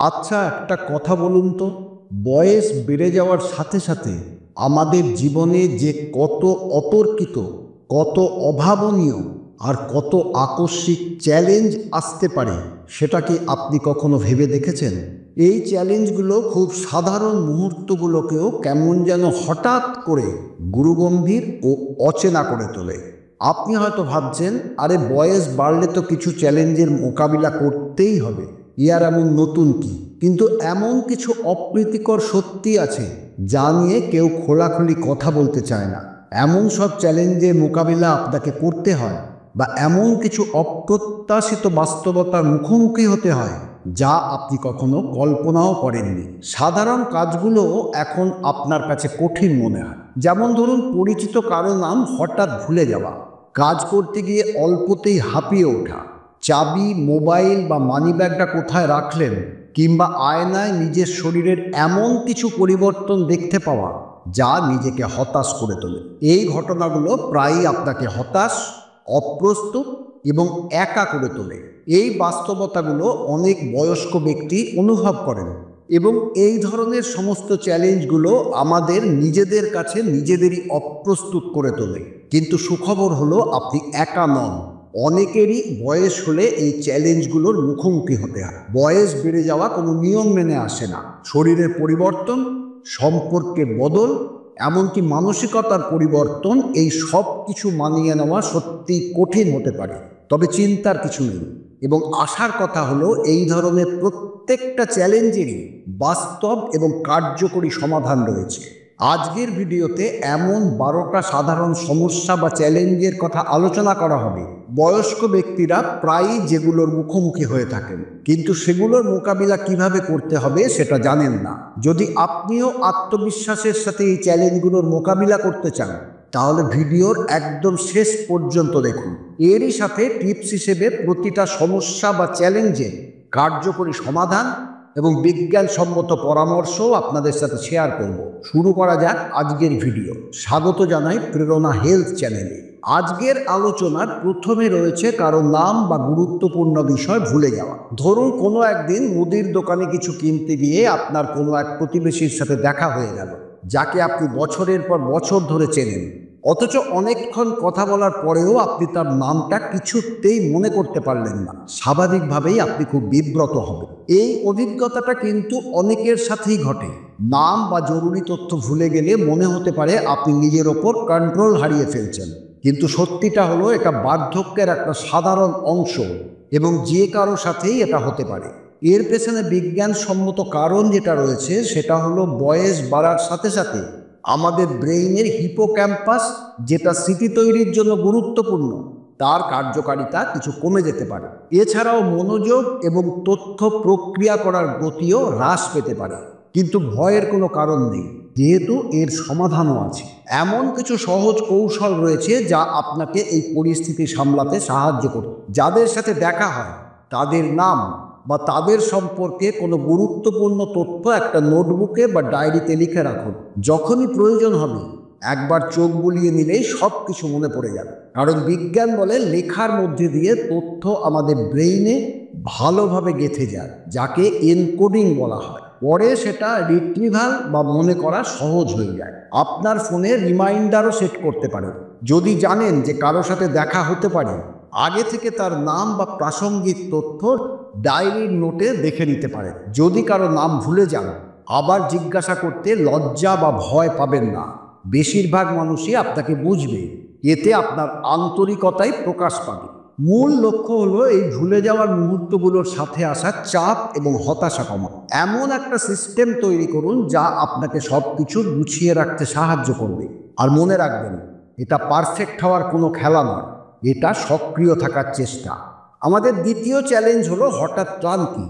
আচ্ছা, একটা কথা বলুন তো, বয়স বেড়ে যাওয়ার সাথে সাথে আমাদের জীবনে যে কত অতর্কিত, কত অভাবনীয় আর কত আকস্মিক চ্যালেঞ্জ আসতে পারে, সেটা কি আপনি কখনো ভেবে দেখেছেন? এই চ্যালেঞ্জগুলো খুব সাধারণ মুহূর্তগুলোকেও কেমন যেন হঠাৎ করে গুরুগম্ভীর ও অচেনা করে তোলে। আপনি হয়তো ভাবছেন, আরে বয়স বাড়লে তো কিছু চ্যালেঞ্জের মোকাবিলা করতেই হবে, ইয়ার এমন নতুন কি? কিন্তু এমন কিছু অপ্রীতিকর সত্যি আছে যা নিয়ে কেউ খোলাখুলি কথা বলতে চায় না। এমন সব চ্যালেঞ্জের মোকাবিলা আপনাকে করতে হয়, বা এমন কিছু অপ্রত্যাশিত বাস্তবতার মুখোমুখি হতে হয় যা আপনি কখনো কল্পনাও করেননি। সাধারণ কাজগুলো এখন আপনার কাছে কঠিন মনে হয়। যেমন ধরুন, পরিচিত কারো নাম হঠাৎ ভুলে যাওয়া, কাজ করতে গিয়ে অল্পতেই হাঁপিয়ে ওঠা, চাবি, মোবাইল বা মানিব্যাগটা কোথায় রাখলেন, কিংবা আয়নায় নিজের শরীরের এমন কিছু পরিবর্তন দেখতে পাওয়া যা নিজেকে হতাশ করে তোলে। এই ঘটনাগুলো প্রায়ই আপনাকে হতাশ, অপ্রস্তুত এবং একা করে তোলে। এই বাস্তবতাগুলো অনেক বয়স্ক ব্যক্তি অনুভব করেন, এবং এই ধরনের সমস্ত চ্যালেঞ্জগুলো আমাদের নিজেদের কাছে নিজেদেরই অপ্রস্তুত করে তোলে। কিন্তু সুখবর হলো, আপনি একা নন। অনেকেরই বয়স হলে এই চ্যালেঞ্জগুলোর মুখোমুখি হতে হয়। বয়স বেড়ে যাওয়া কোনো নিয়ম মেনে আসে না। শরীরের পরিবর্তন, সম্পর্কের বদল, এমনকি মানসিকতার পরিবর্তন, এই সব কিছু মানিয়ে নেওয়া সত্যিই কঠিন হতে পারে। তবে চিন্তার কিছু নেই, এবং আশার কথা হলো, এই ধরনের প্রত্যেকটা চ্যালেঞ্জেরই বাস্তব এবং কার্যকরী সমাধান রয়েছে। আজকের ভিডিওতে এমন 12টা সাধারণ সমস্যা বা চ্যালেঞ্জের কথা আলোচনা করা হবে বয়স্ক ব্যক্তিরা প্রায়ই যেগুলোর মুখোমুখি হয়ে থাকেন, কিন্তু সেগুলোর মোকাবিলা কিভাবে করতে হবে সেটা জানেন না। যদি আপনিও আত্মবিশ্বাসের সাথে এই চ্যালেঞ্জগুলোর মোকাবিলা করতে চান, তাহলে ভিডিওর একদম শেষ পর্যন্ত দেখুন। এরই সাথে টিপস হিসেবে প্রতিটা সমস্যা বা চ্যালেঞ্জের কার্যকরী সমাধান এবং বিজ্ঞানসম্মত পরামর্শও আপনাদের সাথে শেয়ার করব। শুরু করা যাক আজকের ভিডিও। স্বাগত জানাই প্রেরণা হেলথ চ্যানেলে। আজকের আলোচনার প্রথমে রয়েছে কারো নাম বা গুরুত্বপূর্ণ বিষয় ভুলে যাওয়া। ধরুন, কোনো একদিন মুদির দোকানে কিছু কিনতে গিয়ে আপনার কোনো এক প্রতিবেশীর সাথে দেখা হয়ে গেল, যাকে আপনি বছরের পর বছর ধরে চেনেন, অথচ অনেকক্ষণ কথা বলার পরেও আপনি তার নামটা কিছুতেই মনে করতে পারলেন না। স্বাভাবিকভাবেই আপনি খুব বিব্রত হবেন। এই অভিজ্ঞতাটা কিন্তু অনেকের সাথেই ঘটে। নাম বা জরুরি তথ্য ভুলে গেলে মনে হতে পারে আপনি নিজের ওপর কন্ট্রোল হারিয়ে ফেলছেন, কিন্তু সত্যিটা হলো, এটা বার্ধক্যের একটা সাধারণ অংশ, এবং যে কারো সাথেই এটা হতে পারে। এর পেছনে বিজ্ঞানসম্মত কারণ যেটা রয়েছে সেটা হলো, বয়স বাড়ার সাথে সাথে আমাদের ব্রেইনের হিপোক্যাম্পাস, যেটা স্মৃতি তৈরির জন্য গুরুত্বপূর্ণ, তার কার্যকারিতা কিছু কমে যেতে পারে। এছাড়াও মনোযোগ এবং তথ্য প্রক্রিয়া করার গতিও হ্রাস পেতে পারে। কিন্তু ভয়ের কোনো কারণ নেই, যেহেতু এর সমাধানও আছে। এমন কিছু সহজ কৌশল রয়েছে যা আপনাকে এই পরিস্থিতি সামলাতে সাহায্য করবে। যাদের সাথে দেখা হয় তাদের নাম বা তাদের সম্পর্কে কোনো গুরুত্বপূর্ণ তথ্য একটা নোটবুকে বা ডায়েরিতে লিখে রাখুন। যখনই প্রয়োজন হবে একবার চোখ বুলিয়ে নিলেই সব কিছু মনে পড়ে যাবে। কারণ বিজ্ঞান বলে, লেখার মধ্যে দিয়ে তথ্য আমাদের ব্রেইনে ভালোভাবে গেঁথে যায়, যাকে এনকোডিং বলা হয়। পরে সেটা রিট্রিভাল বা মনে করা সহজ হয়ে যায়। আপনার ফোনে রিমাইন্ডারও সেট করতে পারেন। যদি জানেন যে কারো সাথে দেখা হতে পারে, আগে থেকে তার নাম বা প্রাসঙ্গিক তথ্য ডায়েরির নোটে দেখে নিতে পারেন। যদি কারো নাম ভুলে যান, আবার জিজ্ঞাসা করতে লজ্জা বা ভয় পাবেন না। বেশিরভাগ মানুষই আপনাকে বুঝবে। এতে আপনার আন্তরিকতাই প্রকাশ পাবে। মূল লক্ষ্য হলো, এই ভুলে যাওয়ার মুহূর্তগুলোর সাথে আসা চাপ এবং হতাশা কমানো। এমন একটা সিস্টেম তৈরি করুন যা আপনাকে সব কিছু গুছিয়ে রাখতে সাহায্য করবে। আর মনে রাখবেন, এটা পারফেক্ট হওয়ার কোনো খেলা নয়, এটা সক্রিয় থাকার চেষ্টা। আমাদের দ্বিতীয় চ্যালেঞ্জ হলো হঠাৎ ক্লান্তি।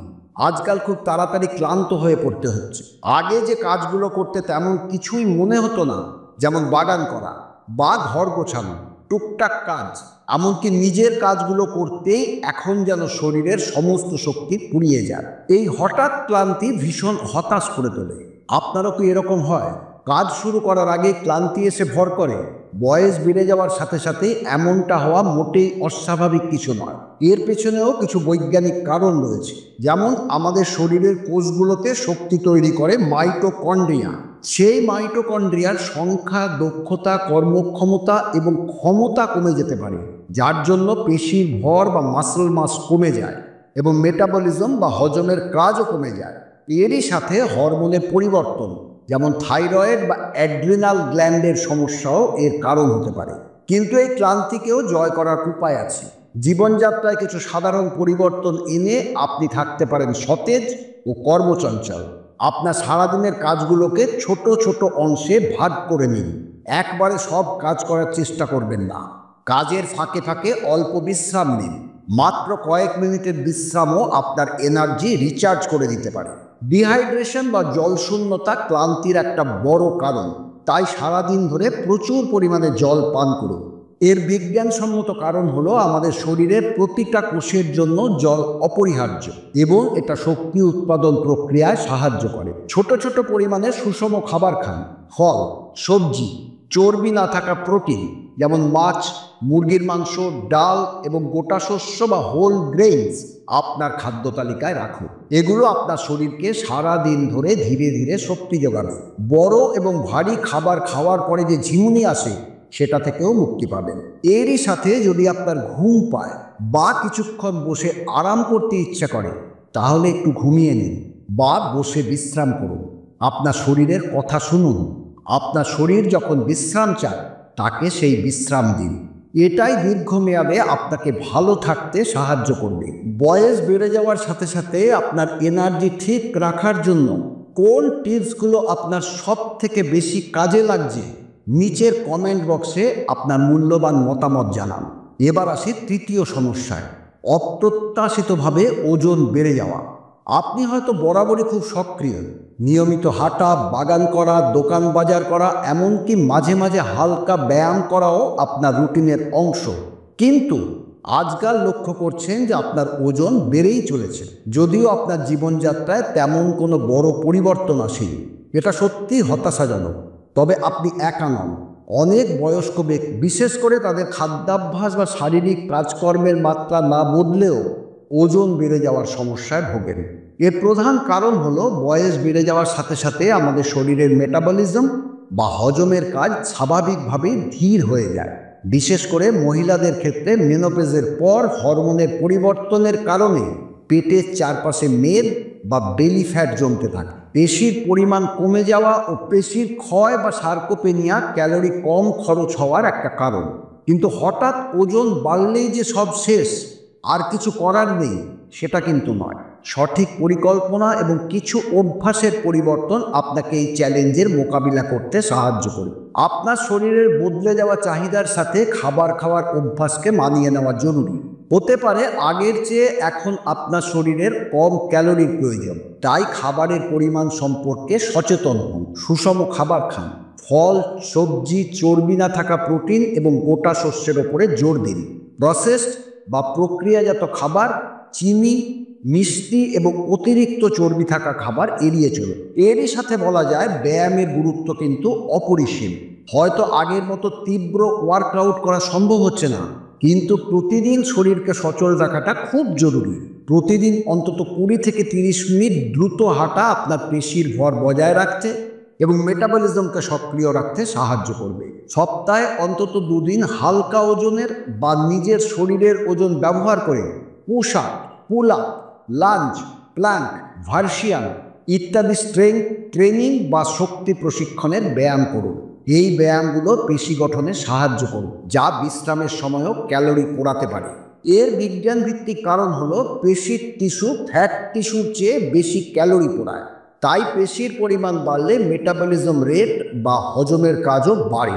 আজকাল খুব তাড়াতাড়ি ক্লান্ত হয়ে পড়তে হচ্ছে। আগে যে কাজগুলো করতে তেমন কিছুই মনে হতো না, যেমন বাগান করা বা ঘর গোছানো, টুকটাক কাজ, এমনকি নিজের কাজগুলো করতেই এখন যেন শরীরের সমস্ত শক্তি ফুরিয়ে যায়। এই হঠাৎ ক্লান্তি ভীষণ হতাশ করে তোলে। আপনারও কি এরকম হয়? কাজ শুরু করার আগে ক্লান্তি এসে ভর করে, বয়স বেড়ে যাওয়ার সাথে সাথে এমনটা হওয়া মোটেই অস্বাভাবিক কিছু নয়। এর পেছনেও কিছু বৈজ্ঞানিক কারণ রয়েছে। যেমন আমাদের শরীরের কোষগুলোতে শক্তি তৈরি করে মাইটোকন্ড্রিয়া। সেই মাইটোকন্ড্রিয়ার সংখ্যা, দক্ষতা, কর্মক্ষমতা এবং ক্ষমতা কমে যেতে পারে, যার জন্য পেশির ভর বা মাসল মাস কমে যায় এবং মেটাবলিজম বা হজমের কাজও কমে যায়। এরই সাথে হরমোনের পরিবর্তন, যেমন থাইরয়েড বা অ্যাড্রিনাল গ্ল্যান্ডের সমস্যাও এর কারণ হতে পারে। কিন্তু এই ক্লান্তিকেও জয় করার উপায় আছে। জীবনযাত্রায় কিছু সাধারণ পরিবর্তন এনে আপনি থাকতে পারেন সতেজ ও কর্মচঞ্চল। আপনার সারাদিনের কাজগুলোকে ছোট ছোট অংশে ভাগ করে নিন। একবারে সব কাজ করার চেষ্টা করবেন না। কাজের ফাঁকে ফাঁকে অল্প বিশ্রাম নিন। মাত্র কয়েক মিনিটের বিশ্রামও আপনার এনার্জি রিচার্জ করে দিতে পারে। ডিহাইড্রেশন বা জলশূন্যতা ক্লান্তির একটা বড় কারণ, তাই সারাদিন ধরে প্রচুর পরিমাণে জল পান করুন। এর বিজ্ঞানসম্মত কারণ হলো আমাদের শরীরের প্রতিটা কোষের জন্য জল অপরিহার্য এবং এটা শক্তি উৎপাদন প্রক্রিয়ায় সাহায্য করে। ছোট ছোট পরিমাণে সুষম খাবার খান। ফল, সবজি, চর্বি না থাকা প্রোটিন যেমন মাছ, মুরগির মাংস, ডাল এবং গোটা শস্য বা হোল গ্রেইনস আপনার খাদ্য তালিকায় রাখুন। এগুলো আপনার শরীরকে সারা দিন ধরে ধীরে ধীরে শক্তি যোগাবে। বড় এবং ভারী খাবার খাওয়ার পরে যে ঝিমুনি আসে, সেটা থেকেও মুক্তি পাবেন। এরই সাথে যদি আপনার ঘুম পায় বা কিছুক্ষণ বসে আরাম করতে ইচ্ছা করে, তাহলে একটু ঘুমিয়ে নিন বা বসে বিশ্রাম করুন। আপনার শরীরের কথা শুনুন। আপনার শরীর যখন বিশ্রাম চায়, তাকে সেই বিশ্রাম দিন। এটাই দীর্ঘমেয়াদে আপনাকে ভালো থাকতে সাহায্য করবে। বয়স বেড়ে যাওয়ার সাথে সাথে আপনার এনার্জি ঠিক রাখার জন্য কোন টিপসগুলো আপনার সব থেকে বেশি কাজে লাগছে, নিচের কমেন্ট বক্সে আপনার মূল্যবান মতামত জানান। এবার আসি তৃতীয় সমস্যায়, অপ্রত্যাশিতভাবে ওজন বেড়ে যাওয়া। আপনি হয়তো বরাবরই খুব সক্রিয়, নিয়মিত হাঁটা, বাগান করা, দোকান বাজার করা, এমনকি মাঝে মাঝে হালকা ব্যায়াম করাও আপনার রুটিনের অংশ। কিন্তু আজকাল লক্ষ্য করছেন যে আপনার ওজন বেড়েই চলেছে, যদিও আপনার জীবনযাত্রায় তেমন কোনো বড় পরিবর্তন আসেনি। এটা সত্যিই হতাশাজনক। তবে আপনি একা নন। অনেক বয়স্ক ব্যক্তি, বিশেষ করে তাদের খাদ্যাভ্যাস বা শারীরিক কাজকর্মের মাত্রা না বদলেও ওজন বেড়ে যাওয়ার সমস্যায় ভোগেন। এর প্রধান কারণ হলো বয়স বেড়ে যাওয়ার সাথে সাথে আমাদের শরীরের মেটাবলিজম বা হজমের কাজ স্বাভাবিকভাবেই ধীর হয়ে যায়। বিশেষ করে মহিলাদের ক্ষেত্রে মেনোপজের পর হরমোনের পরিবর্তনের কারণে পেটের চারপাশে মেদ বা বেলি ফ্যাট জমতে থাকে। পেশির পরিমাণ কমে যাওয়া ও পেশির ক্ষয় বা সার্কোপেনিয়া ক্যালোরি কম খরচ হওয়ার একটা কারণ। কিন্তু হঠাৎ ওজন বাড়লেই যে সব শেষ, আর কিছু করার নেই, সেটা কিন্তু নয়। সঠিক পরিকল্পনা এবং কিছু অভ্যাসের পরিবর্তন আপনাকে এই চ্যালেঞ্জের মোকাবিলা করতে সাহায্য করবে। আপনার শরীরের বদলে যাওয়া চাহিদার সাথে খাবার খাওয়ার অভ্যাসকে মানিয়ে নেওয়া জরুরি। হতে পারে আগের চেয়ে এখন আপনার শরীরের কম ক্যালোরির প্রয়োজন, তাই খাবারের পরিমাণ সম্পর্কে সচেতন হন। সুষম খাবার খান। ফল, সবজি, চর্বি না থাকা প্রোটিন এবং গোটা শস্যের ওপরে জোর দিন। প্রসেসড বা প্রক্রিয়াজাত খাবার, চিনি, মিষ্টি এবং অতিরিক্ত চর্বি থাকা খাবার এড়িয়ে চলুন। এরই সাথে বলা যায় ব্যায়ামের গুরুত্ব কিন্তু অপরিসীম। হয়তো আগের মতো তীব্র ওয়ার্কআউট করা সম্ভব হচ্ছে না, কিন্তু প্রতিদিন শরীরকে সচল রাখাটা খুব জরুরি। প্রতিদিন অন্তত 20 থেকে 30 মিনিট দ্রুত হাঁটা আপনার পেশির ভর বজায় রাখতে এবং মেটাবলিজমকে সক্রিয় রাখতে সাহায্য করবে। সপ্তাহে অন্তত 2 দিন হালকা ওজনের বা নিজের শরীরের ওজন ব্যবহার করে push up, pull up, lunge, plank, ভার্সিয়ান ইত্যাদি স্ট্রেংথ ট্রেনিং বা শক্তি প্রশিক্ষণের ব্যায়াম করুন। এই ব্যায়ামগুলো পেশি গঠনে সাহায্য করবে, যা বিশ্রামের সময়ও ক্যালোরি পোড়াতে পারে। এর বিজ্ঞান ভিত্তিক কারণ হলো পেশির টিস্যু ফ্যাট টিস্যুর চেয়ে বেশি ক্যালোরি পোড়ায়। তাই পেশির পরিমাণ বাড়লে মেটাবলিজম রেট বা হজমের কাজও বাড়ে।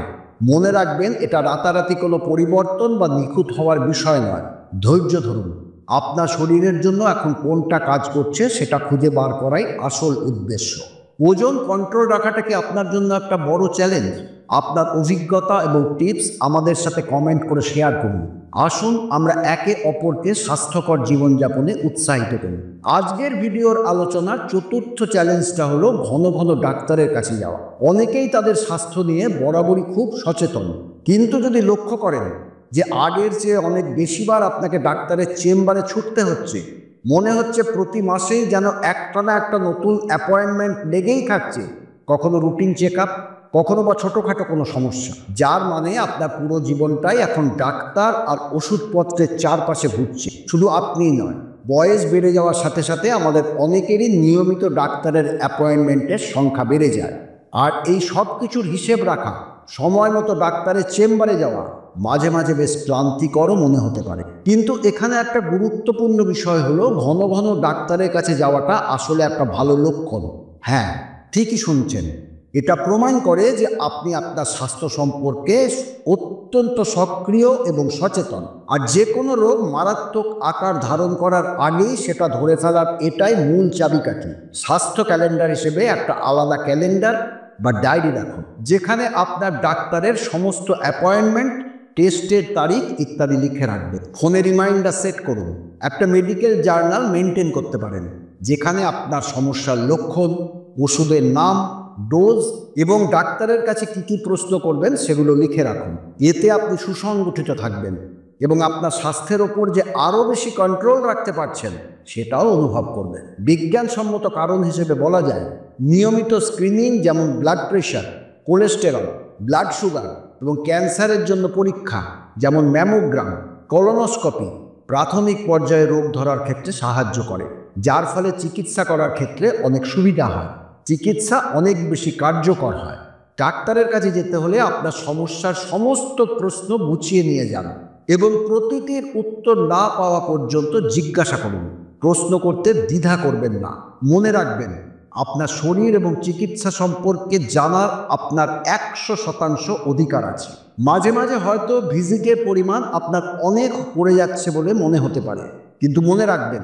মনে রাখবেন, এটা রাতারাতি কোনো পরিবর্তন বা নিখুঁত হওয়ার বিষয় নয়। ধৈর্য ধরুন। আপনার শরীরের জন্য এখন কোনটা কাজ করছে সেটা খুঁজে বার করাই আসল উদ্দেশ্য। ওজন কন্ট্রোল রাখাটা কি আপনার জন্য একটা বড় চ্যালেঞ্জ? আপনার অভিজ্ঞতা এবং টিপস আমাদের সাথে কমেন্ট করে শেয়ার করুন। আসুন আমরা একে অপরকে স্বাস্থ্যকর জীবনযাপনে উৎসাহিত করি। আজকের ভিডিওর আলোচনার চতুর্থ চ্যালেঞ্জটা হলো ঘন ঘন ডাক্তারের কাছে যাওয়া। অনেকেই তাদের স্বাস্থ্য নিয়ে বরাবরই খুব সচেতন, কিন্তু যদি লক্ষ্য করেন যে আগের চেয়ে অনেক বেশিবার আপনাকে ডাক্তারের চেম্বারে ছুটতে হচ্ছে, মনে হচ্ছে প্রতি মাসেই যেন একটা না একটা নতুন অ্যাপয়েন্টমেন্ট লেগেই থাকছে, কখনো রুটিন চেক আপ, কখনো বা ছোটোখাটো কোনো সমস্যা, যার মানে আপনার পুরো জীবনটাই এখন ডাক্তার আর ওষুধপত্রের চারপাশে ঘুরছে। শুধু আপনিই নয়, বয়স বেড়ে যাওয়ার সাথে সাথে আমাদের অনেকেরই নিয়মিত ডাক্তারের অ্যাপয়েন্টমেন্টের সংখ্যা বেড়ে যায়। আর এই সব কিছুর হিসেব রাখা, সময় মতো ডাক্তারের চেম্বারে যাওয়া মাঝে মাঝে বেশ ক্লান্তিকরও মনে হতে পারে। কিন্তু এখানে একটা গুরুত্বপূর্ণ বিষয় হলো, ঘন ঘন ডাক্তারের কাছে যাওয়াটা আসলে একটা ভালো লক্ষণ। হ্যাঁ, ঠিকই শুনছেন, এটা প্রমাণ করে যে আপনি আপনার স্বাস্থ্য সম্পর্কে অত্যন্ত সক্রিয় এবং সচেতন। আর যে কোনো রোগ মারাত্মক আকার ধারণ করার আগেই সেটা ধরে ফেলার এটাই মূল চাবিকাঠি। স্বাস্থ্য ক্যালেন্ডার হিসেবে একটা আলাদা ক্যালেন্ডার বা ডায়েরি রাখুন, যেখানে আপনার ডাক্তারের সমস্ত অ্যাপয়েন্টমেন্ট, টেস্টের তারিখ ইত্যাদি লিখে রাখবেন। ফোনে রিমাইন্ডার সেট করুন। একটা মেডিকেল জার্নাল মেনটেন করতে পারেন, যেখানে আপনার সমস্যার লক্ষণ, ওষুধের নাম, ডোজ এবং ডাক্তারের কাছে কী কী প্রশ্ন করবেন সেগুলো লিখে রাখুন। এতে আপনি সুসংগঠিত থাকবেন এবং আপনার স্বাস্থ্যের ওপর যে আরও বেশি কন্ট্রোল রাখতে পারছেন সেটাও অনুভব করবেন। বিজ্ঞানসম্মত কারণ হিসেবে বলা যায়, নিয়মিত স্ক্রিনিং যেমন blood pressure, cholesterol, blood sugar এবং ক্যান্সারের জন্য পরীক্ষা যেমন ম্যামোগ্রাম, কলোনোস্কোপি প্রাথমিক পর্যায়ে রোগ ধরার ক্ষেত্রে সাহায্য করে, যার ফলে চিকিৎসা করার ক্ষেত্রে অনেক সুবিধা হয়, চিকিৎসা অনেক বেশি কার্যকর হয়। ডাক্তারের কাছে যেতে হলে আপনার সমস্যার সমস্ত প্রশ্ন গুছিয়ে নিয়ে যান এবং প্রতিটির উত্তর না পাওয়া পর্যন্ত জিজ্ঞাসা করুন। প্রশ্ন করতে দ্বিধা করবেন না। মনে রাখবেন, আপনার শরীর এবং চিকিৎসা সম্পর্কে জানার আপনার 100% অধিকার আছে। মাঝে মাঝে হয়তো ভিজিটের পরিমাণ আপনার অনেক পড়ে যাচ্ছে বলে মনে হতে পারে, কিন্তু মনে রাখবেন,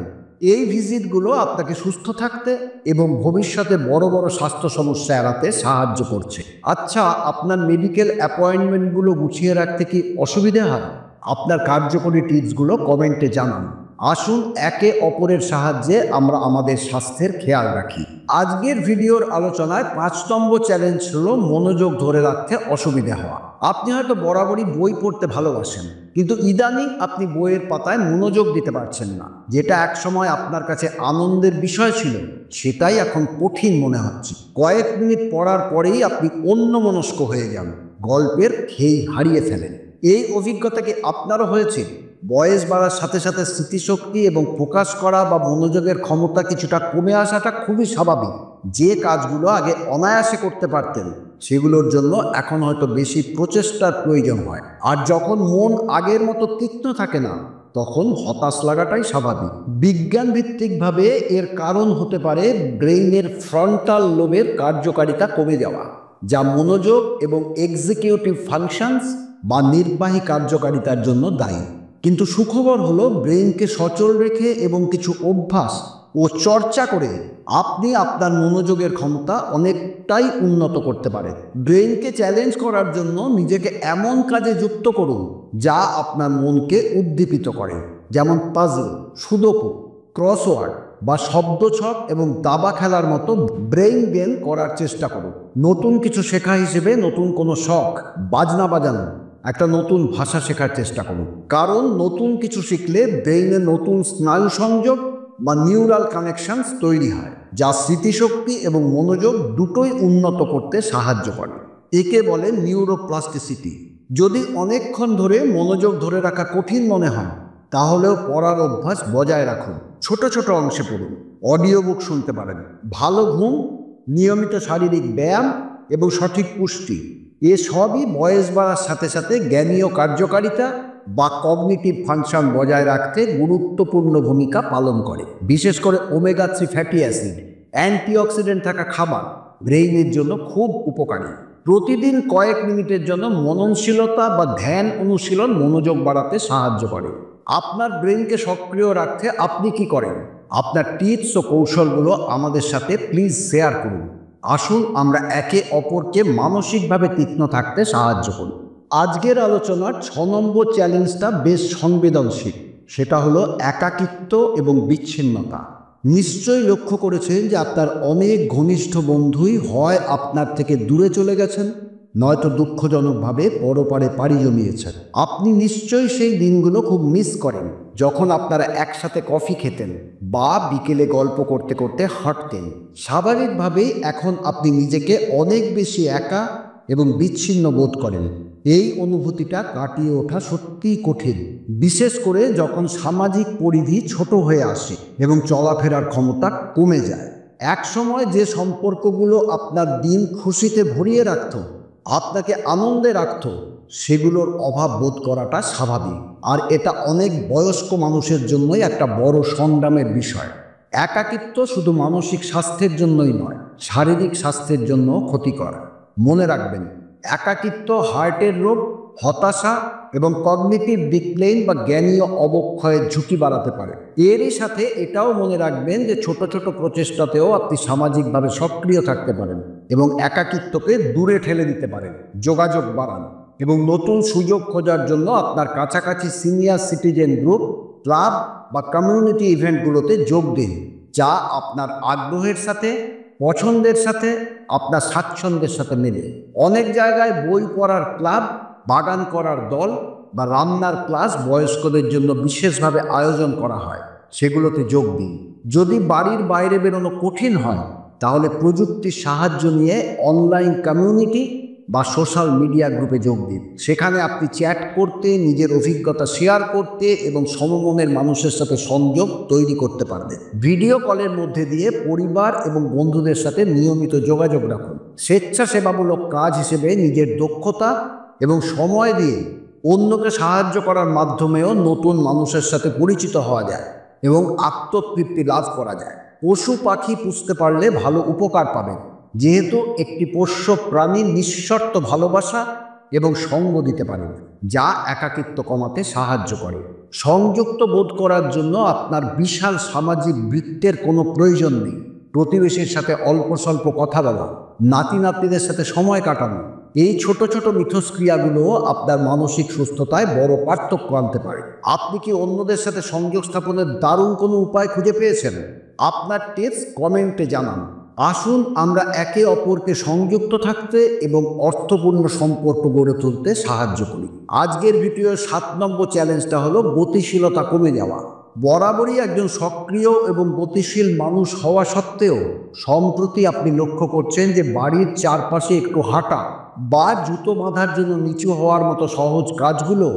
এই ভিজিটগুলো আপনাকে সুস্থ থাকতে এবং ভবিষ্যতে বড় বড় স্বাস্থ্য সমস্যা এড়াতে সাহায্য করছে। আচ্ছা, আপনার মেডিকেল অ্যাপয়েন্টমেন্টগুলো গুছিয়ে রাখতে কি অসুবিধা হয়? আপনার কার্যকরী টিপসগুলো কমেন্টে জানান। আসুন একে অপরের সাহায্যে আমরা আমাদের স্বাস্থ্যের খেয়াল রাখি। আজকের ভিডিওর আলোচনায় 5 নম্বর চ্যালেঞ্জ হলো মনোযোগ ধরে রাখতে অসুবিধা হওয়া। আপনি হয়তো বরাবরই বই পড়তে ভালোবাসেন, কিন্তু ইদানিং আপনি বইয়ের পাতায় মনোযোগ দিতে পারছেন না। যেটা একসময় আপনার কাছে আনন্দের বিষয় ছিল, সেটাই এখন কঠিন মনে হচ্ছে। কয়েক মিনিট পড়ার পরেই আপনি অন্যমনস্ক হয়ে যান, গল্পের খেই হারিয়ে ফেলেন। এই অভিজ্ঞতা কি আপনারও হয়েছে? বয়স বাড়ার সাথে সাথে স্মৃতিশক্তি এবং ফোকাস করা বা মনোযোগের ক্ষমতা কিছুটা কমে আসাটা খুবই স্বাভাবিক। যে কাজগুলো আগে অনায়াসে করতে পারতেন, সেগুলোর জন্য এখন হয়তো বেশি প্রচেষ্টার প্রয়োজন হয়। আর যখন মন আগের মতো তীক্ষ্ণ থাকে না, তখন হতাশ লাগাটাই স্বাভাবিক। বিজ্ঞান ভিত্তিকভাবে এর কারণ হতে পারে ব্রেইনের ফ্রন্টাল লোবের কার্যকারিতা কমে যাওয়া, যা মনোযোগ এবং এক্সিকিউটিভ ফাংশনস বা নির্বাহী কার্যকারিতার জন্য দায়ী। কিন্তু সুখবর হলো, ব্রেইনকে সচল রেখে এবং কিছু অভ্যাস ও চর্চা করে আপনি আপনার মনোযোগের ক্ষমতা অনেকটাই উন্নত করতে পারেন। ব্রেইনকে চ্যালেঞ্জ করার জন্য নিজেকে এমন কাজে যুক্ত করুন যা আপনার মনকে উদ্দীপিত করে, যেমন পাজল, সুডোকু, ক্রসওয়ার্ড বা শব্দছক এবং দাবা খেলার মতো ব্রেইন গেম করার চেষ্টা করুন। নতুন কিছু শেখা হিসেবে নতুন কোনো শখ, বাজনা বাজানো, একটা নতুন ভাষা শেখার চেষ্টা করুন, কারণ নতুন কিছু শিখলে ব্রেইনে নতুন স্নায়ু সংযোগ বা নিউরাল কানেকশনস তৈরি হয়, যা স্মৃতিশক্তি এবং মনোযোগ দুটোই উন্নত করতে সাহায্য করে। একে বলে নিউরোপ্লাস্টিসিটি। যদি অনেকক্ষণ ধরে মনোযোগ ধরে রাখা কঠিন মনে হয়, তাহলেও পড়ার অভ্যাস বজায় রাখুন। ছোট ছোট অংশে পড়ুন, অডিও বুক শুনতে পারেন। ভালো ঘুম, নিয়মিত শারীরিক ব্যায়াম এবং সঠিক পুষ্টি, এসবই বয়স বাড়ার সাথে সাথে জ্ঞানীয় কার্যকারিতা বা কগনিটিভ ফাংশন বজায় রাখতে গুরুত্বপূর্ণ ভূমিকা পালন করে। বিশেষ করে ওমেগা 3 ফ্যাটি অ্যাসিড, অ্যান্টিঅক্সিডেন্ট থাকা খাবার ব্রেইনের জন্য খুব উপকারী। প্রতিদিন কয়েক মিনিটের জন্য মননশীলতা বা ধ্যান অনুশীলন মনোযোগ বাড়াতে সাহায্য করে। আপনার ব্রেইনকে সক্রিয় রাখতে আপনি কি করেন? আপনার টিপস ও কৌশলগুলো আমাদের সাথে প্লিজ শেয়ার করুন। আসুন আমরা একে অপরকে মানসিকভাবে তীক্ষ্ণ থাকতে সাহায্য করি। আজকের আলোচনার 6 নম্বর চ্যালেঞ্জটা বেশ সংবেদনশীল। সেটা হলো একাকিত্ব এবং বিচ্ছিন্নতা। নিশ্চয়ই লক্ষ্য করেছেন যে আপনার অনেক ঘনিষ্ঠ বন্ধুই হয় আপনার থেকে দূরে চলে গেছেন, নয়তো দুঃখজনকভাবে পরপারে পাড়ি জমিয়েছেন। আপনি নিশ্চয়ই সেই দিনগুলো খুব মিস করেন, যখন আপনারা একসাথে কফি খেতেন বা বিকেলে গল্প করতে করতে হাঁটতেন। স্বাভাবিকভাবেই এখন আপনি নিজেকে অনেক বেশি একা এবং বিচ্ছিন্ন বোধ করেন। এই অনুভূতিটা কাটিয়ে ওঠা সত্যিই কঠিন, বিশেষ করে যখন সামাজিক পরিধি ছোট হয়ে আসে এবং চলাফেরার ক্ষমতা কমে যায়। একসময় যে সম্পর্কগুলো আপনার দিন খুশিতে ভরিয়ে রাখত, আপনাকে আনন্দে রাখত, সেগুলোর অভাব বোধ করাটা স্বাভাবিক। আর এটা অনেক বয়স্ক মানুষের জন্যই একটা বড় সংগ্রামের বিষয়। একাকিত্ব শুধু মানসিক স্বাস্থ্যের জন্যই নয়, শারীরিক স্বাস্থ্যের জন্য ক্ষতিকর। মনে রাখবেন, একাকিত্ব হার্টের রোগ, হতাশা এবং কগনিটিভ ডিক্লাইন বা জ্ঞানীয় অবক্ষয়ের ঝুঁকি বাড়াতে পারে। এরই সাথে এটাও মনে রাখবেন যে ছোট ছোট প্রচেষ্টাতেও আপনি সামাজিকভাবে সক্রিয় থাকতে পারেন এবং একাকিত্বকে দূরে ঠেলে দিতে পারেন। যোগাযোগ বাড়ান এবং নতুন সুযোগ খোঁজার জন্য আপনার কাছাকাছি সিনিয়র সিটিজেন গ্রুপ, ক্লাব বা কমিউনিটি ইভেন্টগুলোতে যোগ দিন, যা আপনার আগ্রহের সাথে, পছন্দের সাথে, আপনার স্বাচ্ছন্দ্যের সাথে মেলে। অনেক জায়গায় বই পড়ার ক্লাব, বাগান করার দল বা রান্নার ক্লাস বয়স্কদের জন্য বিশেষভাবে আয়োজন করা হয়, সেগুলোতে যোগ দিন। যদি বাড়ির বাইরে বেরোনো কঠিন হয়, তাহলে প্রযুক্তির সাহায্য নিয়ে অনলাইন কমিউনিটি বা সোশ্যাল মিডিয়া গ্রুপে যোগ দিন। সেখানে আপনি চ্যাট করতে, নিজের অভিজ্ঞতা শেয়ার করতে এবং সমমনের মানুষের সাথে সংযোগ তৈরি করতে পারবেন। ভিডিও কলের মধ্যে দিয়ে পরিবার এবং বন্ধুদের সাথে নিয়মিত যোগাযোগ রাখুন। স্বেচ্ছাসেবামূলক কাজ হিসেবে নিজের দক্ষতা এবং সময় দিয়ে অন্যকে সাহায্য করার মাধ্যমেও নতুন মানুষের সাথে পরিচিত হওয়া যায় এবং আত্মতৃপ্তি লাভ করা যায়। পশু পাখি পুষতে পারলে ভালো উপকার পাবেন, যেহেতু একটি পোষ্য প্রাণী নিঃশর্ত ভালোবাসা এবং সঙ্গ দিতে পারে, যা একাকিত্ব কমাতে সাহায্য করে। সংযুক্ত বোধ করার জন্য আপনার বিশাল সামাজিক বৃত্তের কোনো প্রয়োজন নেই। প্রতিবেশীর সাথে অল্প স্বল্প কথা বলা, নাতি নাতনিদের সাথে সময় কাটানো, এই ছোট ছোট মিথস্ক্রিয়াগুলো আপনার মানসিক সুস্থতায় বড় পার্থক্য আনতে পারে। আপনি কি অন্যদের সাথে সংযোগ স্থাপনের দারুণ কোনো উপায় খুঁজে পেয়েছেন? আপনার টিপস কমেন্টে জানান। আসুন আমরা একে অপরকে সংযুক্ত থাকতে এবং অর্থপূর্ণ সম্পর্ক গড়ে তুলতে সাহায্য করি। আজকের ভিডিওর 7 নম্বর চ্যালেঞ্জটা হলো গতিশীলতা কমে যাওয়া। বরাবরই একজন সক্রিয় এবং গতিশীল মানুষ হওয়া সত্ত্বেও সম্প্রতি আপনি লক্ষ্য করছেন যে বাড়ির চারপাশে একটু হাঁটা বা জুতো বাঁধার জন্য নিচু হওয়ার মতো সহজ কাজগুলো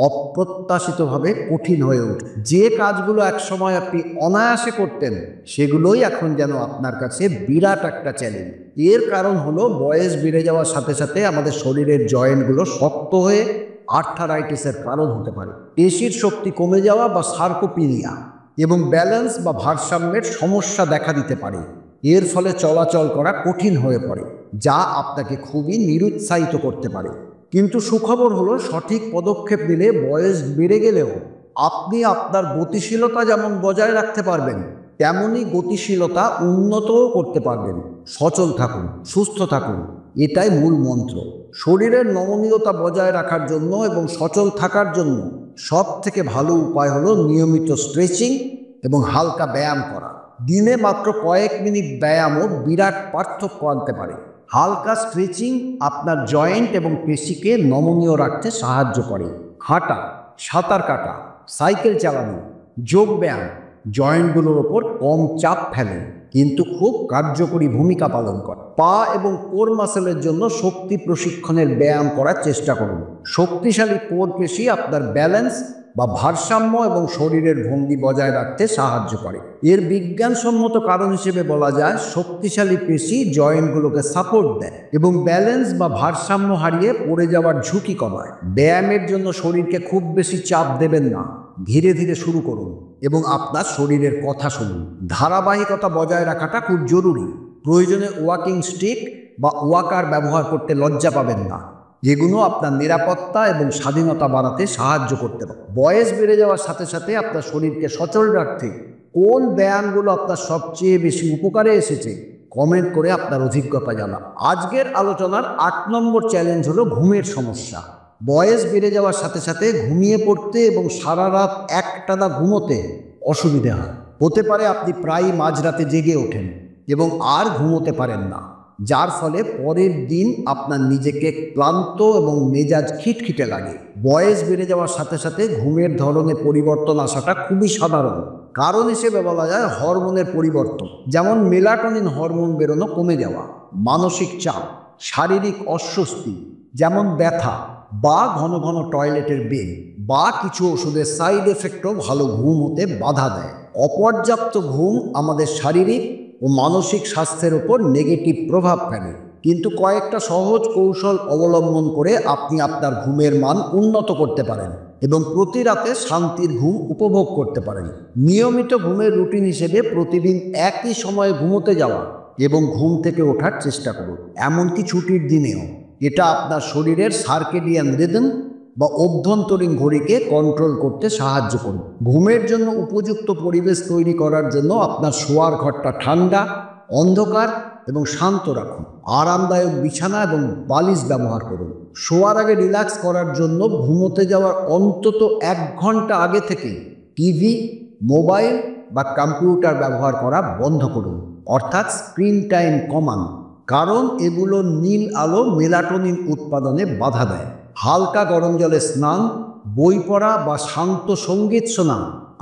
অপ্রত্যাশিতভাবে কঠিন হয়ে ওঠে। যে কাজগুলো একসময় আপনি অনায়াসে করতেন, সেগুলোই এখন যেন আপনার কাছে বিরাট একটা চ্যালেঞ্জ। এর কারণ হলো বয়স বেড়ে যাওয়ার সাথে সাথে আমাদের শরীরের জয়েন্টগুলো শক্ত হয়ে আর্থারাইটিসের কারণ হতে পারে। পেশির শক্তি কমে যাওয়া বা সার্কোপিনিয়া এবং ব্যালেন্স বা ভারসাম্যের সমস্যা দেখা দিতে পারে। এর ফলে চলাচল করা কঠিন হয়ে পড়ে, যা আপনাকে খুবই নিরুৎসাহিত করতে পারে। কিন্তু সুখবর হলো, সঠিক পদক্ষেপ নিলে বয়স বেড়ে গেলেও আপনি আপনার গতিশীলতা যেমন বজায় রাখতে পারবেন, তেমনই গতিশীলতা উন্নতও করতে পারবেন। সচল থাকুন, সুস্থ থাকুন, এটাই মূল মন্ত্র। শরীরের নমনীয়তা বজায় রাখার জন্য এবং সচল থাকার জন্য সব থেকে ভালো উপায় হলো নিয়মিত স্ট্রেচিং এবং হালকা ব্যায়াম করা। দিনে মাত্র কয়েক মিনিট ব্যায়ামও বিরাট পার্থক্য আনতে পারে। হালকা স্ট্রেচিং আপনার জয়েন্ট এবং পেশিকে নমনীয় রাখতে সাহায্য করে। হাঁটা, সাঁতার কাটা, সাইকেল চালানো, যোগ ব্যায়াম জয়েন্টগুলোর ওপর কম চাপ ফেলে, কিন্তু খুব কার্যকরী ভূমিকা পালন করে। পা এবং কোর মাসেলের জন্য শক্তি প্রশিক্ষণের ব্যায়াম করার চেষ্টা করুন। শক্তিশালী কোর পেশি আপনার ব্যালেন্স বা ভারসাম্য এবং শরীরের ভঙ্গি বজায় রাখতে সাহায্য করে। এর বিজ্ঞানসম্মত কারণ হিসেবে বলা যায়, শক্তিশালী পেশি জয়েন্টগুলোকে সাপোর্ট দেয় এবং ব্যালেন্স বা ভারসাম্য হারিয়ে পড়ে যাওয়ার ঝুঁকি কমায়। ব্যায়ামের জন্য শরীরকে খুব বেশি চাপ দেবেন না, ধীরে ধীরে শুরু করুন এবং আপনার শরীরের কথা শুনুন। ধারাবাহিকতা বজায় রাখাটা খুব জরুরি। প্রয়োজনে ওয়াকিং স্টিক বা ওয়াকার ব্যবহার করতে লজ্জা পাবেন না। এগুলো আপনার নিরাপত্তা এবং স্বাধীনতা বাড়াতে সাহায্য করতে পারে। বয়স বেড়ে যাওয়ার সাথে সাথে আপনার শরীরকে সচল রাখতে কোন ব্যায়ামগুলো আপনার সবচেয়ে বেশি উপকারে এসেছে কমেন্ট করে আপনার অভিজ্ঞতা জানান। আজকের আলোচনার 8 নম্বর চ্যালেঞ্জ হলো ঘুমের সমস্যা। বয়স বেড়ে যাওয়ার সাথে সাথে ঘুমিয়ে পড়তে এবং সারা রাত একটানা ঘুমোতে অসুবিধা হয়। হতে পারে আপনি প্রায়ই মাঝরাতে জেগে ওঠেন এবং আর ঘুমোতে পারেন না, যার ফলে পরের দিন আপনার নিজেকে ক্লান্ত এবং মেজাজ খিটখিটে লাগে। বয়স বেড়ে যাওয়ার সাথে সাথে ঘুমের ধরনে পরিবর্তন আসাটা খুবই সাধারণ। কারণ হিসেবে বলা যায় হরমোনের পরিবর্তন, যেমন মেলাটোনিন হরমোন বেরোনো কমে যাওয়া, মানসিক চাপ, শারীরিক অস্বস্তি যেমন ব্যথা বা ঘন ঘন টয়লেটের বেগ, বা কিছু ওষুধের সাইড এফেক্টও ভালো ঘুম হতে বাধা দেয়। অপর্যাপ্ত ঘুম আমাদের শারীরিক ও মানসিক স্বাস্থ্যের উপর নেগেটিভ প্রভাব ফেলে, কিন্তু কয়েকটা সহজ কৌশল অবলম্বন করে আপনি আপনার ঘুমের মান উন্নত করতে পারেন এবং প্রতি রাতে শান্তির ঘুম উপভোগ করতে পারেন। নিয়মিত ঘুমের রুটিন হিসেবে প্রতিদিন একই সময়ে ঘুমোতে যাওয়া এবং ঘুম থেকে ওঠার চেষ্টা করুন, এমনকি ছুটির দিনেও। এটা আপনার শরীরের সার্কেডিয়ান রিদম বা অভ্যন্তরীণ ঘড়িকে কন্ট্রোল করতে সাহায্য করুন। ঘুমের জন্য উপযুক্ত পরিবেশ তৈরি করার জন্য আপনার শোয়ার ঘরটা ঠান্ডা, অন্ধকার এবং শান্ত রাখুন। আরামদায়ক বিছানা এবং বালিশ ব্যবহার করুন। শোয়ার আগে রিল্যাক্স করার জন্য ঘুমোতে যাওয়ার অন্তত 1 ঘন্টা আগে থেকে টিভি, মোবাইল বা কম্পিউটার ব্যবহার করা বন্ধ করুন, অর্থাৎ স্ক্রিন টাইম কমান, কারণ এগুলো নীল আলো মেলাটোনিন উৎপাদনে বাধা দেয়। হালকা গরম জলে স্নান, বই পড়া বা শান্ত সঙ্গীত শোনা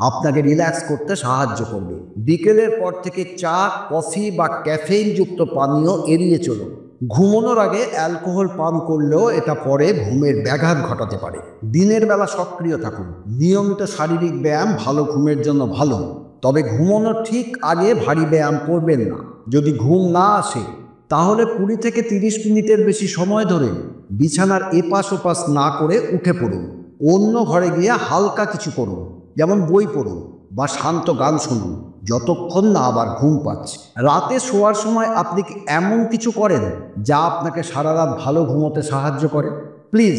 আপনাকে রিল্যাক্স করতে সাহায্য করবে। বিকেলের পর থেকে চা, কফি বা ক্যাফেইনযুক্ত পানীয় এড়িয়ে চলুন। ঘুমানোর আগে অ্যালকোহল পান করলেও এটা পরে ঘুমের ব্যাঘাত ঘটাতে পারে। দিনের বেলা সক্রিয় থাকুন। নিয়মিত শারীরিক ব্যায়াম ভালো ঘুমের জন্য ভালো, তবে ঘুমানোর ঠিক আগে ভারী ব্যায়াম করবেন না। যদি ঘুম না আসে তাহলে 20 থেকে 30 মিনিটের বেশি সময় ধরে বিছানার এপাশ ওপাশ না করে উঠে পড়ুন। অন্য ঘরে গিয়ে হালকা কিছু করুন, যেমন বই পড়ুন বা শান্ত গান শুনুন, যতক্ষণ না আবার ঘুম পাচ্ছে। রাতে শোয়ার সময় আপনি কি এমন কিছু করেন যা আপনাকে সারা রাত ভালো ঘুমোতে সাহায্য করে? প্লিজ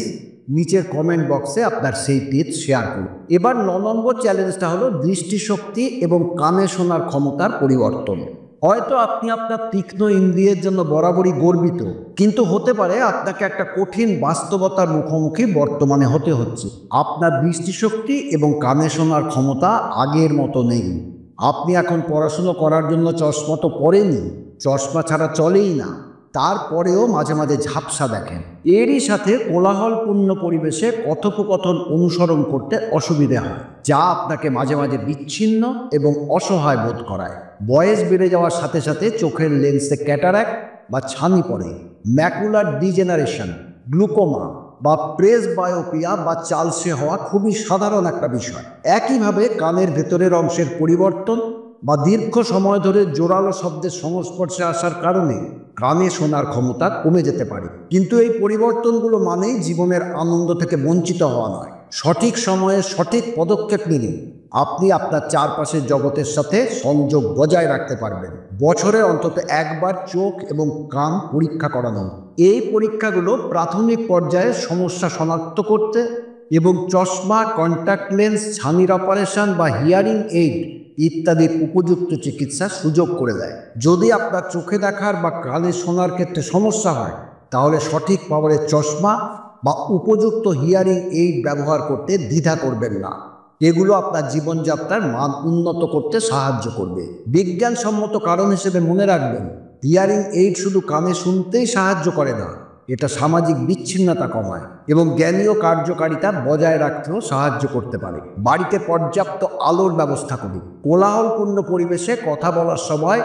নিচের কমেন্ট বক্সে আপনার সেই টিপস শেয়ার করুন। এবার 9 নম্বর চ্যালেঞ্জটা হলো দৃষ্টিশক্তি এবং কানে শোনার ক্ষমতার পরিবর্তন। হয়তো আপনি আপনার তীক্ষ্ণ ইন্দ্রিয়ের জন্য বরাবরই গর্বিত, কিন্তু হতে পারে আপনাকে একটা কঠিন বাস্তবতার মুখোমুখি বর্তমানে হতে হচ্ছে। আপনার দৃষ্টিশক্তি এবং কানে শোনার ক্ষমতা আগের মতো নেই। আপনি এখন পড়াশুনো করার জন্য চশমা তো পরেনই, চশমা ছাড়া চলেই না, তারপরেও মাঝে মাঝে ঝাপসা দেখেন। এরই সাথে কোলাহলপূর্ণ পরিবেশে কথোপকথন অনুসরণ করতে অসুবিধে হয়, যা আপনাকে মাঝে মাঝে বিচ্ছিন্ন এবং অসহায় বোধ করায়। বয়স বেড়ে যাওয়ার সাথে সাথে চোখের লেন্সে ক্যাটারাক্ট বা ছানি পড়ে, ম্যাকুলার ডিজেনারেশন, গ্লুকোমা বা প্রেসবায়োপিয়া বা চালসে হওয়া খুবই সাধারণ একটা বিষয়। একইভাবে কানের ভেতরের অংশের পরিবর্তন বা দীর্ঘ সময় ধরে জোরালো শব্দের সংস্পর্শে আসার কারণে কানে শোনার ক্ষমতা কমে যেতে পারে। কিন্তু এই পরিবর্তনগুলো মানেই জীবনের আনন্দ থেকে বঞ্চিত হওয়া নয়। সঠিক সময়ে সঠিক পদক্ষেপ নিলে আপনি আপনার চারপাশের জগতের সাথে সংযোগ বজায় রাখতে পারবেন। বছরে অন্তত একবার চোখ এবং কান পরীক্ষা করানো। এই পরীক্ষাগুলো প্রাথমিক পর্যায়ে সমস্যা শনাক্ত করতে এবং চশমা, কন্ট্যাক্ট লেন্স, ছানির অপারেশন বা হিয়ারিং এইড ইত্যাদির উপযুক্ত চিকিৎসার সুযোগ করে দেয়। যদি আপনার চোখে দেখার বা কানে শোনার ক্ষেত্রে সমস্যা হয়, তাহলে সঠিক পাওয়ারের চশমা বা উপযুক্ত হিয়ারিং এইড ব্যবহার করতে দ্বিধা করবেন না। এগুলো আপনার জীবনযাত্রার মান উন্নত করতে সাহায্য করবে। বিজ্ঞানসম্মত কারণ হিসেবে মনে রাখবেন, হিয়ারিং এইড শুধু কানে শুনতেই সাহায্য করে না, এটা সামাজিক বিচ্ছিন্নতা কমায় এবং জ্ঞানীয় কার্যকারিতা বজায় রাখতেও সাহায্য করতে পারে। বাড়িতে পর্যাপ্ত আলোর ব্যবস্থা করুন। কোলাহলপূর্ণ পরিবেশে কথা বলার সময়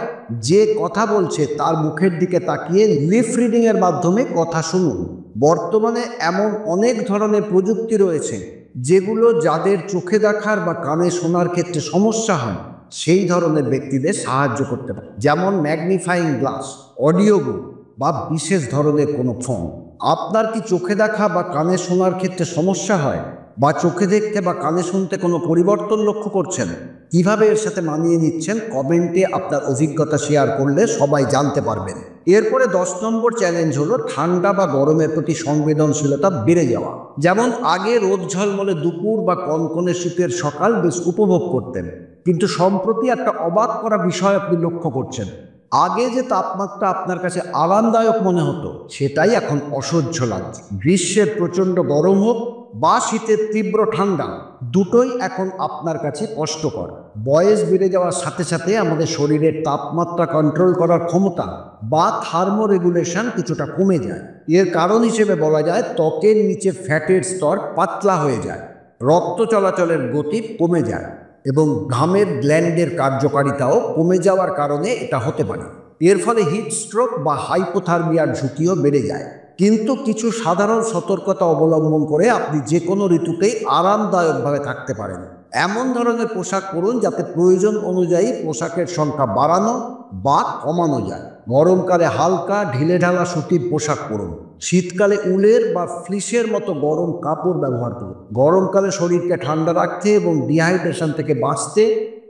যে কথা বলছে তার মুখের দিকে তাকিয়ে লিপ রিডিংয়ের মাধ্যমে কথা শুনুন। বর্তমানে এমন অনেক ধরনের প্রযুক্তি রয়েছে যেগুলো যাদের চোখে দেখার বা কানে শোনার ক্ষেত্রে সমস্যা হয় সেই ধরনের ব্যক্তিদের সাহায্য করতে পারে, যেমন ম্যাগনিফাইং গ্লাস, অডিও বুক বা বিশেষ ধরনের কোনো ফোন। আপনার কি চোখে দেখা বা কানে শোনার ক্ষেত্রে সমস্যা হয়, বা চোখে দেখতে বা কানে শুনতে কোনো পরিবর্তন লক্ষ্য করছেন? কিভাবে এর সাথে মানিয়ে নিচ্ছেন কমেন্টে আপনার অভিজ্ঞতা শেয়ার করলে সবাই জানতে পারবেন। এরপরে 10 নম্বর চ্যালেঞ্জ হলো ঠান্ডা বা গরমের প্রতি সংবেদনশীলতা বেড়ে যাওয়া। যেমন আগে রোদ ঝলমলে দুপুর বা কনকনে শীতের সকাল বেশ উপভোগ করতেন, কিন্তু সম্প্রতি একটা অবাক করা বিষয় আপনি লক্ষ্য করছেন। আগে যে তাপমাত্রা আপনার কাছে আরামদায়ক মনে হতো সেটাই এখন অসহ্য লাগছে। গ্রীষ্মের প্রচণ্ড গরম হোক বা শীতের তীব্র ঠান্ডা, দুটোই এখন আপনার কাছে কষ্টকর। বয়স বেড়ে যাওয়ার সাথে সাথে আমাদের শরীরের তাপমাত্রা কন্ট্রোল করার ক্ষমতা বা থার্মোরেগুলেশন কিছুটা কমে যায়। এর কারণ হিসেবে বলা যায় ত্বকের নিচে ফ্যাটের স্তর পাতলা হয়ে যায়, রক্ত চলাচলের গতি কমে যায় এবং ঘামের গ্ল্যান্ডের কার্যকারিতাও কমে যাওয়ার কারণে এটা হতে পারে। এর ফলে হিট স্ট্রোক বা হাইপোথার্মিয়ার ঝুঁকিও বেড়ে যায়। কিন্তু কিছু সাধারণ সতর্কতা অবলম্বন করে আপনি যে কোনো ঋতুতেই আরামদায়কভাবে থাকতে পারেন। এমন ধরনের পোশাক পরুন যাতে প্রয়োজন অনুযায়ী পোশাকের সংখ্যা বাড়ানো বা কমানো যায়। গরমকালে হালকা ঢিলেঢালা সুতির পোশাক পরুন। শীতকালে উলের বা ফ্লিসের মতো গরম কাপড় ব্যবহার করুন। গরমকালে শরীরকে ঠান্ডা রাখতে এবং ডিহাইড্রেশন থেকে বাঁচতে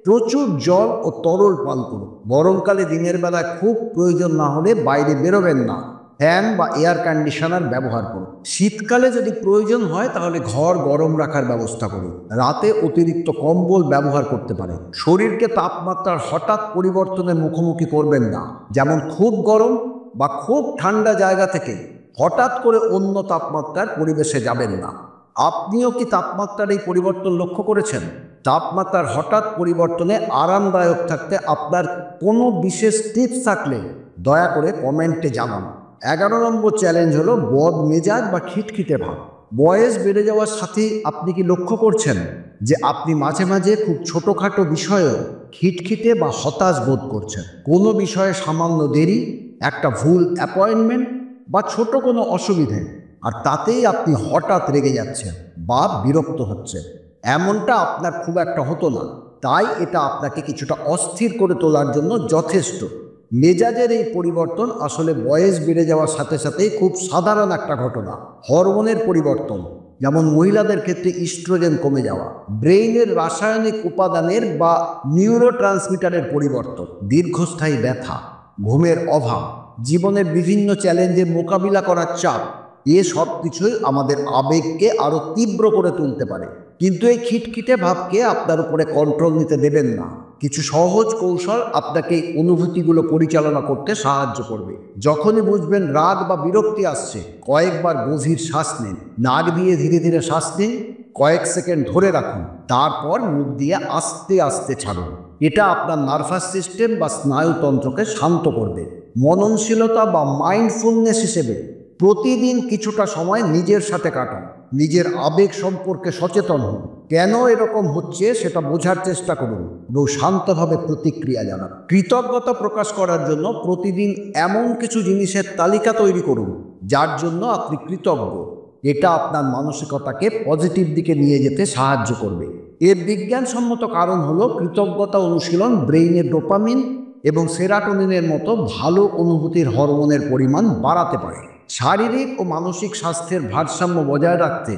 প্রচুর জল ও তরল পান করুন। গরমকালে দিনের বেলায় খুব প্রয়োজন না হলে বাইরে বেরোবেন না। ফ্যান বা এয়ার কন্ডিশনার ব্যবহার করুন। শীতকালে যদি প্রয়োজন হয় তাহলে ঘর গরম রাখার ব্যবস্থা করুন। রাতে অতিরিক্ত কম্বল ব্যবহার করতে পারেন। শরীরকে তাপমাত্রার হঠাৎ পরিবর্তনের মুখোমুখি করবেন না, যেমন খুব গরম বা খুব ঠান্ডা জায়গা থেকে হঠাৎ করে অন্য তাপমাত্রার পরিবেশে যাবেন না। আপনিও কি তাপমাত্রার এই পরিবর্তন লক্ষ্য করেছেন? তাপমাত্রার হঠাৎ পরিবর্তনে আরামদায়ক থাকতে আপনার কোনো বিশেষ টিপস থাকলে দয়া করে কমেন্টে জানান। 11 নম্বর চ্যালেঞ্জ হলো বদ মেজাজ বা খিটখিটে ভাব। বয়স বেড়ে যাওয়ার সাথে আপনি কি লক্ষ্য করছেন যে আপনি মাঝে মাঝে খুব ছোটোখাটো বিষয়েও খিটখিটে বা হতাশ বোধ করছেন? কোনো বিষয়ে সামান্য দেরি, একটা ভুল অ্যাপয়েন্টমেন্ট বা ছোট কোনো অসুবিধে, আর তাতেই আপনি হঠাৎ রেগে যাচ্ছেন বা বিরক্ত হচ্ছেন। এমনটা আপনার খুব একটা হতো না, তাই এটা আপনাকে কিছুটা অস্থির করে তোলার জন্য যথেষ্ট। মেজাজের এই পরিবর্তন আসলে বয়স বেড়ে যাওয়ার সাথে সাথেই খুব সাধারণ একটা ঘটনা। হরমোনের পরিবর্তন, যেমন মহিলাদের ক্ষেত্রে ইস্ট্রোজেন কমে যাওয়া, ব্রেইনের রাসায়নিক উপাদানের বা নিউরোট্রান্সমিটারের পরিবর্তন, দীর্ঘস্থায়ী ব্যথা, ঘুমের অভাব, জীবনের বিভিন্ন চ্যালেঞ্জের মোকাবিলা করার চাপ, এ সব কিছুই আমাদের আবেগকে আরও তীব্র করে তুলতে পারে। কিন্তু এই খিটখিটে ভাবকে আপনার উপরে কন্ট্রোল নিতে দেবেন না। কিছু সহজ কৌশল আপনাকে এই অনুভূতিগুলো পরিচালনা করতে সাহায্য করবে। যখনই বুঝবেন রাগ বা বিরক্তি আসছে, কয়েকবার গভীর শ্বাস নিন। নাক দিয়ে ধীরে ধীরে শ্বাস নিন, কয়েক সেকেন্ড ধরে রাখুন, তারপর মুখ দিয়ে আস্তে আস্তে ছাড়ুন। এটা আপনার নার্ভাস সিস্টেম বা স্নায়ুতন্ত্রকে শান্ত করবে। মননশীলতা বা মাইন্ডফুলনেস হিসেবে প্রতিদিন কিছুটা সময় নিজের সাথে কাটান। নিজের আবেগ সম্পর্কে সচেতন হন। কেন এরকম হচ্ছে সেটা বোঝার চেষ্টা করুন এবং শান্তভাবে প্রতিক্রিয়া জানান। কৃতজ্ঞতা প্রকাশ করার জন্য প্রতিদিন এমন কিছু জিনিসের তালিকা তৈরি করুন যার জন্য আপনি কৃতজ্ঞ। এটা আপনার মানসিকতাকে পজিটিভ দিকে নিয়ে যেতে সাহায্য করবে। এর বিজ্ঞানসম্মত কারণ হলো কৃতজ্ঞতা অনুশীলন ব্রেইনে ডোপামিন এবং সেরাটোনিনের মতো ভালো অনুভূতির হরমোনের পরিমাণ বাড়াতে পারে। শারীরিক ও মানসিক স্বাস্থ্যের ভারসাম্য বজায় রাখতে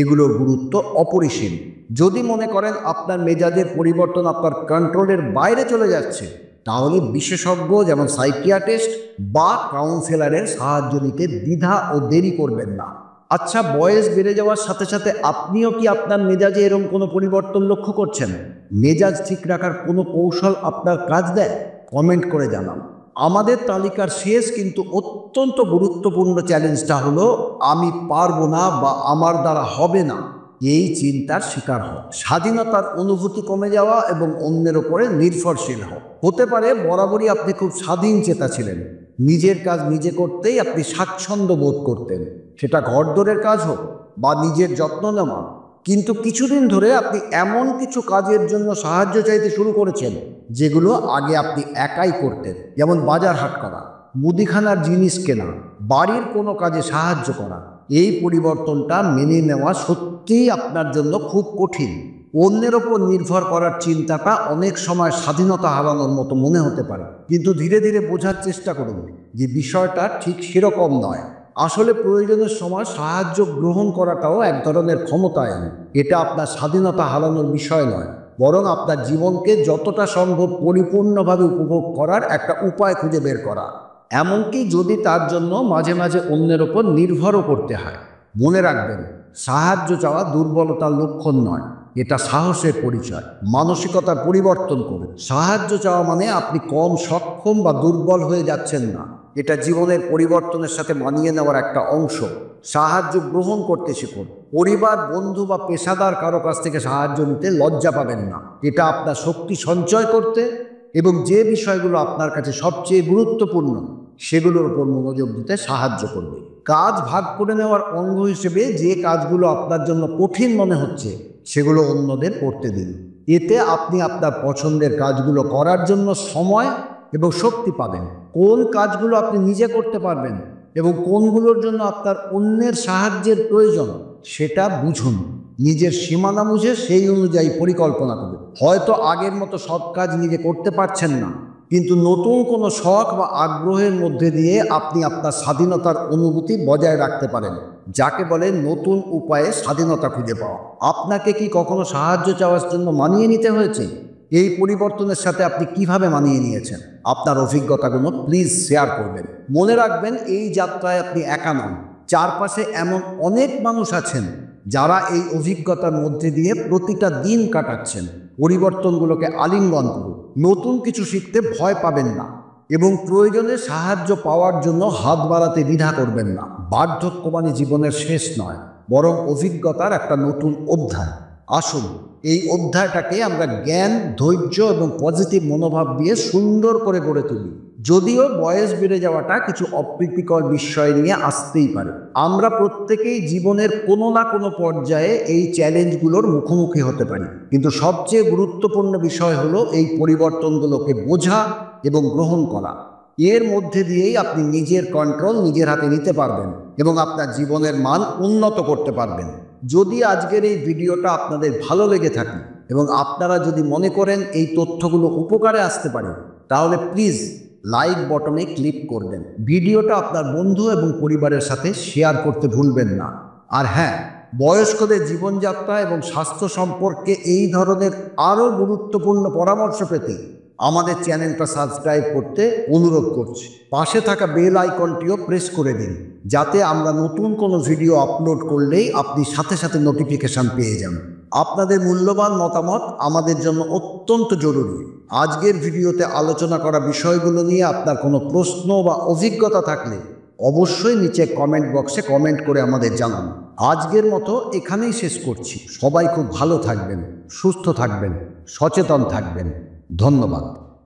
এগুলোর গুরুত্ব অপরিসীম। যদি মনে করেন আপনার মেজাজের পরিবর্তন আপনার কন্ট্রোলের বাইরে চলে যাচ্ছে, তাহলে বিশেষজ্ঞ যেমন সাইকিয়াট্রিস্ট বা কাউন্সেলরের সাহায্য নিতে দ্বিধা ও দেরি করবেন না। আচ্ছা, বয়স বেড়ে যাওয়ার সাথে সাথে আপনিও কি আপনার মেজাজে এরকম কোনো পরিবর্তন লক্ষ্য করছেন? মেজাজ ঠিক রাখার কোনো কৌশল আপনার কাজ দেয়? কমেন্ট করে জানান। আমাদের তালিকার শেষ কিন্তু অত্যন্ত গুরুত্বপূর্ণ চ্যালেঞ্জটা হলো আমি পারবো না বা আমার দ্বারা হবে না এই চিন্তার শিকার হওয়া। স্বাধীনতার অনুভূতি কমে যাওয়া এবং অন্যের ওপরে নির্ভরশীল হওয়া। হতে পারে বরাবরই আপনি খুব স্বাধীন চেতা ছিলেন, নিজের কাজ নিজে করতেই আপনি স্বাচ্ছন্দ্য বোধ করতেন, সেটা ঘরদোরের কাজ হোক বা নিজের যত্ন নেওয়া। কিন্তু কিছুদিন ধরে আপনি এমন কিছু কাজের জন্য সাহায্য চাইতে শুরু করেছেন যেগুলো আগে আপনি একাই করতেন, যেমন বাজার হাট করা, মুদিখানার জিনিস কেনা, বাড়ির কোনো কাজে সাহায্য করা। এই পরিবর্তনটা মেনে নেওয়া সত্যিই আপনার জন্য খুব কঠিন। অন্যের ওপর নির্ভর করার চিন্তাটা অনেক সময় স্বাধীনতা হারানোর মতো মনে হতে পারে, কিন্তু ধীরে ধীরে বোঝার চেষ্টা করুন যে বিষয়টা ঠিক সেরকম নয়। আসলে প্রয়োজনের সময় সাহায্য গ্রহণ করাটাও এক ধরনের ক্ষমতায়ন। এটা আপনার স্বাধীনতা হারানোর বিষয় নয়, বরং আপনার জীবনকে যতটা সম্ভব পরিপূর্ণভাবে উপভোগ করার একটা উপায় খুঁজে বের করা, এমনকি যদি তার জন্য মাঝে মাঝে অন্যের ওপর নির্ভরও করতে হয়। মনে রাখবেন, সাহায্য চাওয়া দুর্বলতার লক্ষণ নয়, এটা সাহসের পরিচয়। মানসিকতার পরিবর্তন করুন। সাহায্য চাওয়া মানে আপনি কম সক্ষম বা দুর্বল হয়ে যাচ্ছেন না, এটা জীবনের পরিবর্তনের সাথে মানিয়ে নেওয়ার একটা অংশ। সাহায্য গ্রহণ করতে শিখুন। পরিবার, বন্ধু বা পেশাদার কারো কাছ থেকে সাহায্য নিতে লজ্জা পাবেন না। এটা আপনার শক্তি সঞ্চয় করতে এবং যে বিষয়গুলো আপনার কাছে সবচেয়ে গুরুত্বপূর্ণ সেগুলোর উপর মনোযোগ দিতে সাহায্য করবে। কাজ ভাগ করে নেওয়ার অঙ্গ হিসেবে যে কাজগুলো আপনার জন্য কঠিন মনে হচ্ছে সেগুলো অন্যদের করতে দিন। এতে আপনি আপনার পছন্দের কাজগুলো করার জন্য সময় এবং শক্তি পাবেন। কোন কাজগুলো আপনি নিজে করতে পারবেন এবং কোনগুলোর জন্য আপনার অন্যের সাহায্যের প্রয়োজন সেটা বুঝুন। নিজের সীমানা বুঝে সেই অনুযায়ী পরিকল্পনা করুন। হয়তো আগের মতো সব কাজ নিজে করতে পারছেন না, কিন্তু নতুন কোনো শখ বা আগ্রহের মধ্যে দিয়ে আপনি আপনার স্বাধীনতার অনুভূতি বজায় রাখতে পারেন, যাকে বলে নতুন উপায়ে স্বাধীনতা খুঁজে পাওয়া। আপনাকে কি কখনো সাহায্য চাওয়ার জন্য মানিয়ে নিতে হয়েছে? এই পরিবর্তনের সাথে আপনি কিভাবে মানিয়ে নিয়েছেন? আপনার অভিজ্ঞতাগুলো প্লিজ শেয়ার করবেন। মনে রাখবেন, এই যাত্রায় আপনি একা নন। চারপাশে এমন অনেক মানুষ আছেন যারা এই অভিজ্ঞতার মধ্যে দিয়ে প্রতিটা দিন কাটাচ্ছেন। পরিবর্তনগুলোকে আলিঙ্গন করুন। নতুন কিছু শিখতে ভয় পাবেন না এবং প্রয়োজনে সাহায্য পাওয়ার জন্য হাত বাড়াতে দ্বিধা করবেন না। বার্ধক্য মানে জীবনের শেষ নয়, বরং অভিজ্ঞতার একটা নতুন অধ্যায়। আসুন এই অধ্যায়টাকে আমরা জ্ঞান, ধৈর্য এবং পজিটিভ মনোভাব দিয়ে সুন্দর করে গড়ে তুলি। যদিও বয়স বেড়ে যাওয়াটা কিছু অপ্রীতিকর বিষয় নিয়ে আসতেই পারে, আমরা প্রত্যেকেই জীবনের কোনো না কোনো পর্যায়ে এই চ্যালেঞ্জগুলোর মুখোমুখি হতে পারি। কিন্তু সবচেয়ে গুরুত্বপূর্ণ বিষয় হলো এই পরিবর্তনগুলোকে বোঝা এবং গ্রহণ করা। এর মধ্যে দিয়েই আপনি নিজের কন্ট্রোল নিজের হাতে নিতে পারবেন এবং আপনার জীবনের মান উন্নত করতে পারবেন। যদি আজকের এই ভিডিওটা আপনাদের ভালো লেগে থাকে এবং আপনারা যদি মনে করেন এই তথ্যগুলো উপকারে আসতে পারে, তাহলে প্লিজ লাইক বটনে ক্লিক করবেন। ভিডিওটা আপনার বন্ধু এবং পরিবারের সাথে শেয়ার করতে ভুলবেন না। আর হ্যাঁ, বয়স্কদের জীবনযাত্রা এবং স্বাস্থ্য সম্পর্কে এই ধরনের আরও গুরুত্বপূর্ণ পরামর্শ পেতে আমাদের চ্যানেলটা সাবস্ক্রাইব করতে অনুরোধ করছি। পাশে থাকা বেল আইকনটিও প্রেস করে দিন, যাতে আমরা নতুন কোনো ভিডিও আপলোড করলেই আপনি সাথে সাথে নোটিফিকেশান পেয়ে যান। আপনাদের মূল্যবান মতামত আমাদের জন্য অত্যন্ত জরুরি। আজকের ভিডিওতে আলোচনা করা বিষয়গুলো নিয়ে আপনার কোনো প্রশ্ন বা অভিজ্ঞতা থাকলে অবশ্যই নিচে কমেন্ট বক্সে কমেন্ট করে আমাদের জানান। আজকের মতো এখানেই শেষ করছি। সবাই খুব ভালো থাকবেন, সুস্থ থাকবেন, সচেতন থাকবেন। ধন্যবাদ।